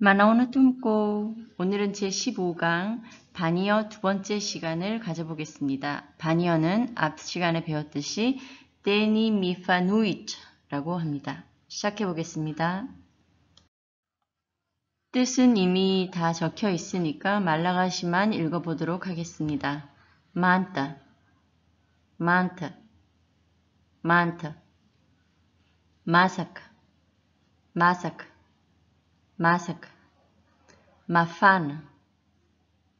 만나오는 뚱꼬 오늘은 제15강 바니어 두 번째 시간을 가져보겠습니다. 바니어는 앞 시간에 배웠듯이 데니 미파 누이트라고 합니다. 시작해 보겠습니다. 뜻은 이미 다 적혀 있으니까 말라가시만 읽어보도록 하겠습니다. 만타, 만타, 만타, 마사카, 마사카, 마사카, mafana,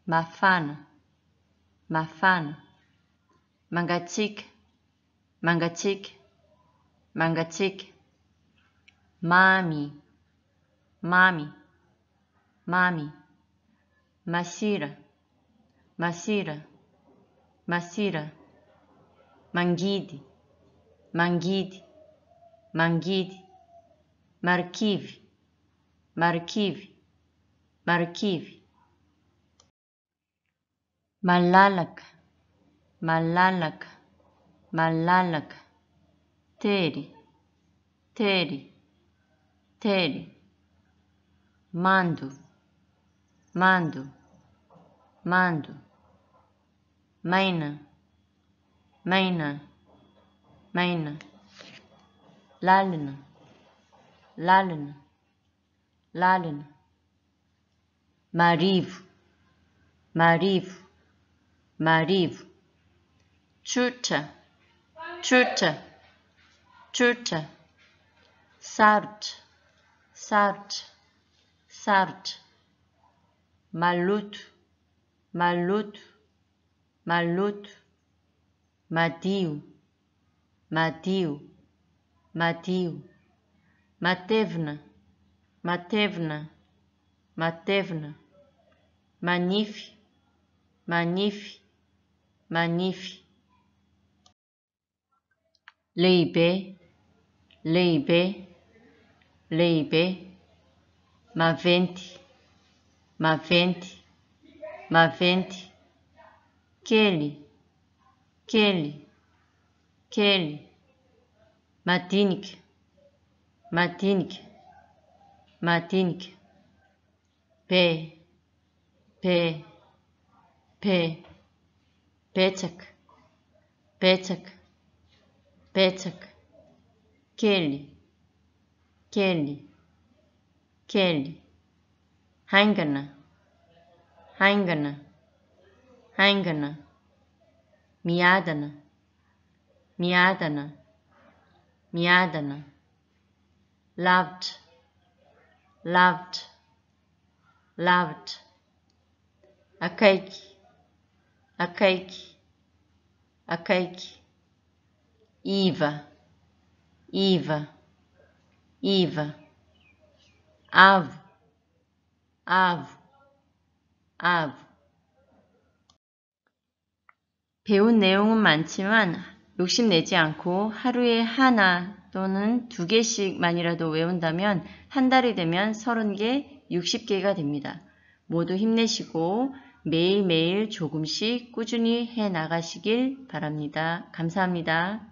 mafana, mafana, mangatik, mangatik, mangatik, mami, mami, mami, masira, masira, masira, manguide, manguide, manguide, marquive, marquive, marquive, malalaca, malalaca, malalaca, teri, teri, teri, mando, mando, mando, maina, maina, maina, lalna, lalna, lalna, marivo, marivo, marivo, chuta, chuta, chuta, sarto, sarto, sarto, maluto, maluto, maluto, madio, madio, madio, matevna, matevna, matevna, manife, manife, manife, leibe, leibe, leibe, mavente, mavente, mavente, kele, kele, kele, matinik, matinik, matinik, pé, pé, pé, pecak, pecak, pecak, kele, kele, kele, hangana, hangana, hangana, miadana, miadana, miadana, loved, loved, loved, akaiki, akaiki, akaiki, Iva, Iva, Iva, avo, avo, avo. 배운 내용은 많지만 욕심내지 않고 하루에 하나 또는 2개씩만이라도 외운다면 한 달이 되면 30개, 60개가 됩니다. 모두 힘내시고 매일매일 조금씩 꾸준히 해 나가시길 바랍니다. 감사합니다.